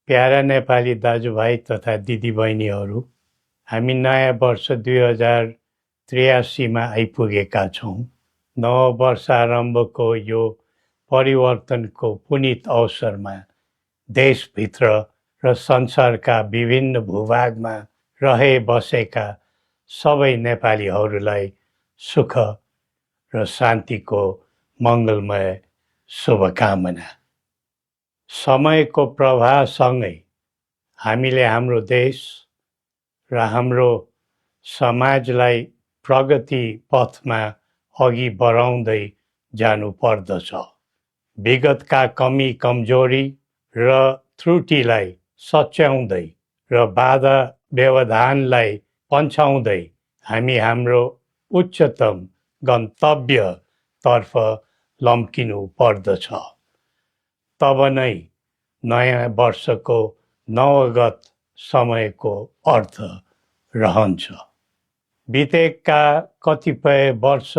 Para Nepali दाजुभाइ तथा दिदीबहिनीहरू, हामी नयाँ वर्ष 2083 मा आइपुगेका छौँ। नव वर्ष आरम्भको यो परिवर्तनको पुनित अवसरमा देशभित्र र संसारका विभिन्न भूभागमा रहे बसेका सबै नेपालीहरूलाई सुख र शान्तिको मङ्गलमय शुभकामना। समयको प्रवाहसँगै हामीले हाम्रो देश र हाम्रो समाजलाई प्रगति पथमा अघि बढाउँदै जानु पर्दछ। विगतका कमी कमजोरी र त्रुटिलाई सच्याउँदै र बाधा व्यवधानलाई पन्छाउँदै हामी हाम्रो उच्चतम गन्तव्यतर्फ लम्किनु पर्दछ। तब नै नयाँ वर्षको नवगत समयको अर्थ रहन्छ। बितेका कतिपय वर्ष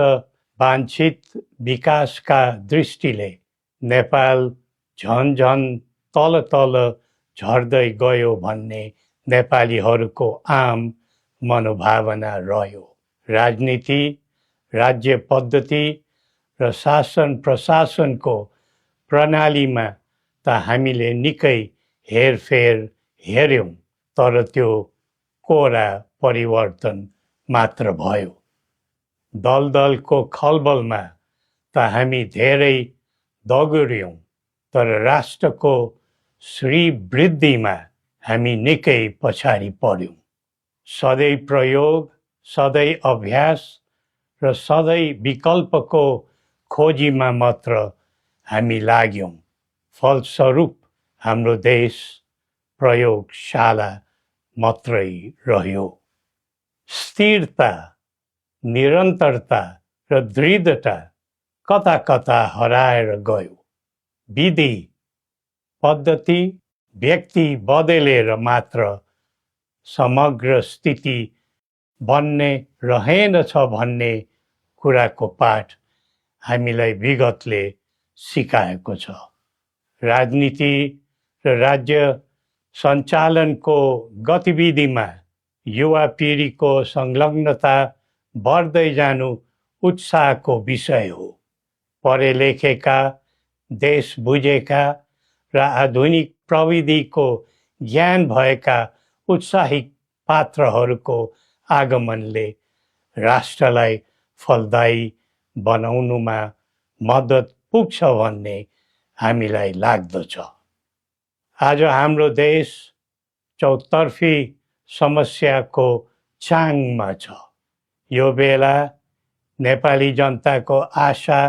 वाञ्छित विकासका दृष्टिले नेपाल झन तल झर्दै गयो भन्ने नेपालीहरूको आम मनोभावना रह्यो। राजनीति, राज्य पद्धति र शासन प्रशासनको प्रणालीमा त हामीले निकै हेरफेर हेर्यौं, तर त्यो कोरा परिवर्तन मात्र भयो। दलदलको खलबलमा त हामी धेरै दगुर्यौं, तर राष्ट्रको श्रीवृद्धिमा हामी निकै पछाडि पर्यौं। सधैँ प्रयोग, सधैँ अभ्यास र सधैँ विकल्पको खोजीमा मात्र हामी लाग्यौं। फलस्वरूप हाम्रो देश प्रयोगशाला मात्रै रह्यो। स्थिरता, निरन्तरता र दृढता कता कता हराएर गयो। विधि, पद्धति, व्यक्ति बदलेर मात्र समग्र स्थिति बन्ने रहेनछ भन्ने कुराको पाठ हामीलाई विगतले सिकाएको छ। राजनीति र राज्य सञ्चालनको गतिविधिमा युवा पिँढीको संलग्नता बढ्दै जानु उत्साहको विषय हो। पढे लेखेका, देश बुझेका र आधुनिक प्रविधिको ज्ञान भएका उत्साही पात्रहरूको आगमनले राष्ट्रलाई फलदायी बनाउनुमा मद्दत पुग्छ भन्ने हामीलाई लाग्दछ। आज हाम्रो देश चौतर्फी समस्याको चाङमा छ। यो बेला नेपाली जनताको आशा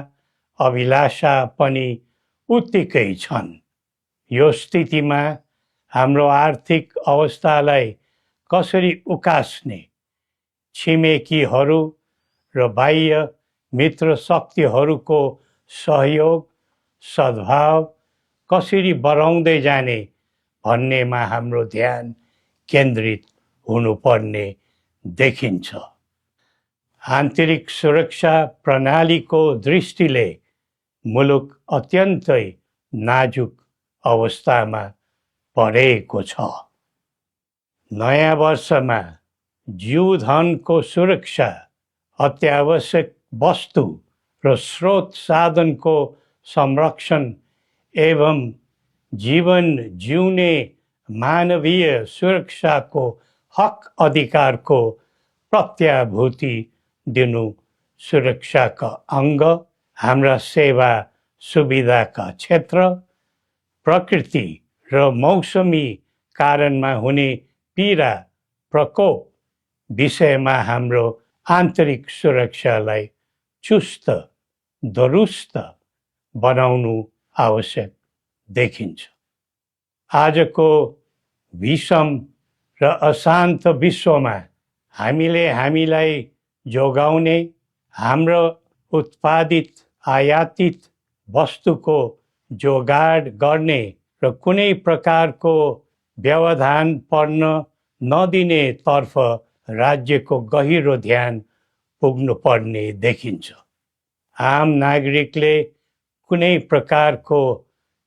अभिलाषा पनि उत्तिकै छन्। यो स्थितिमा हाम्रो आर्थिक अवस्थालाई कसरी उकास्ने, छिमेकीहरू र बाह्य मित्र शक्तिहरूको सहयोग सद्भाव कसरी बढाउँदै जाने भन्नेमा हाम्रो ध्यान केन्द्रित हुनुपर्ने देखिन्छ। आन्तरिक सुरक्षा प्रणालीको दृष्टिले मुलुक अत्यन्तै नाजुक अवस्थामा परेको छ। नयाँ वर्षमा जीवधनको सुरक्षा, अत्यावश्यक वस्तु र स्रोत साधनको संरक्षण एवं जीवन जिउने मानवीय सुरक्षाको हक अधिकारको प्रत्याभूति दिनु सुरक्षाका अङ्ग। हाम्रा सेवा सुविधाका क्षेत्र, प्रकृति र मौसमी कारणमा हुने पीडा प्रकोप विषयमा हाम्रो आन्तरिक सुरक्षालाई चुस्त दुरुस्त बनाउनु आवश्यक देखिन्छ। आजको विषम र अशान्त विश्वमा हामीले हामीलाई जोगाउने, हाम्रो उत्पादित आयातित वस्तुको जोगाड गर्ने र कुनै प्रकारको व्यवधान पर्न नदिने तर्फ राज्यको गहिरो ध्यान पुग्नुपर्ने देखिन्छ। आम नागरिकले कुनै प्रकारको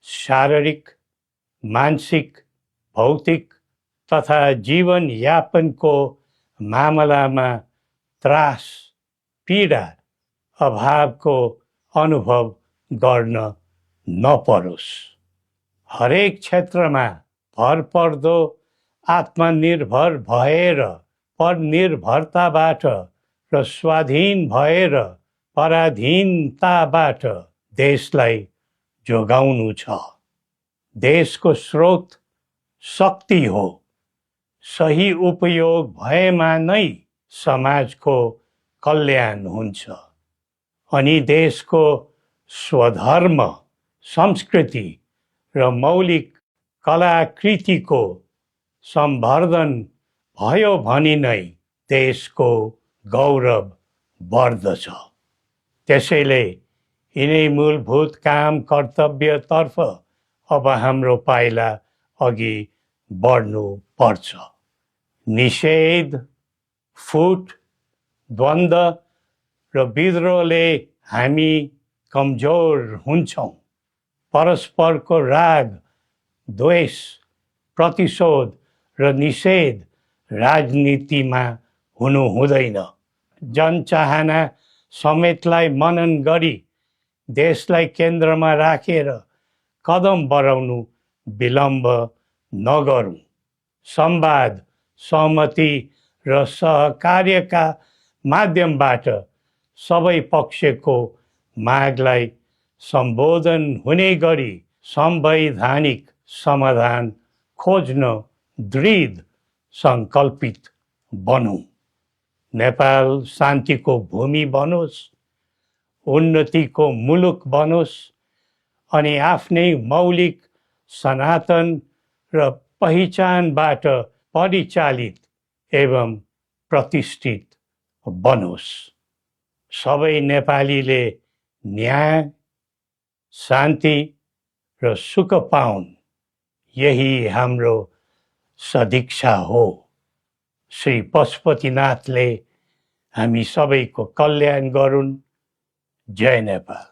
शारीरिक, मानसिक भौतिक तथा जीवनयापनको मामलामा त्रास, पीडा, अभावको अनुभव गर्न नपरोस्। हरेक क्षेत्रमा भरपर्दो आत्मनिर्भर भएर परनिर्भरताबाट र स्वाधीन भएर पराधीनताबाट देशलाई जोगाउनु छ। देशको स्रोत शक्ति हो। सही उपयोग भएमा नै समाजको कल्याण हुन्छ अनि देशको स्वधर्म, संस्कृति र मौलिक कलाकृतिको सम्वर्धन भयो भने नै देशको गौरव बढ्दछ। त्यसैले यिनै मूलभूत काम कर्तव्यतर्फ अब हाम्रो पाइला अघि बढ्नु पर्छ। निषेध, फुट, द्वन्द्व र विद्रोहले हामी कमजोर हुन्छौँ। परस्परको राग, द्वेष, प्रतिशोध र निषेध राजनीतिमा हुनु हुँदैन। जनचाहना समेतलाई मनन गरी देशलाई केन्द्रमा राखेर कदम बढाउनु विलम्ब नगरौँ। संवाद, सहमति र सहकार्यका माध्यमबाट सबै पक्षको मागलाई सम्बोधन हुने गरी संवैधानिक समाधान खोज्न दृढ सङ्कल्पित बनौँ। नेपाल शान्तिको भूमि बनोस्, उन्नतिको मुलुक बनोस् अनि आफ्नै मौलिक, सनातन र पहिचानबाट परिचालित एवं प्रतिष्ठित बनोस्। सबै नेपालीले न्याय, शान्ति र सुख पाउन्, यही हाम्रो सदिच्छा हो। श्री पशुपतिनाथले हामी सबैको कल्याण गरून्। जय नेपाल।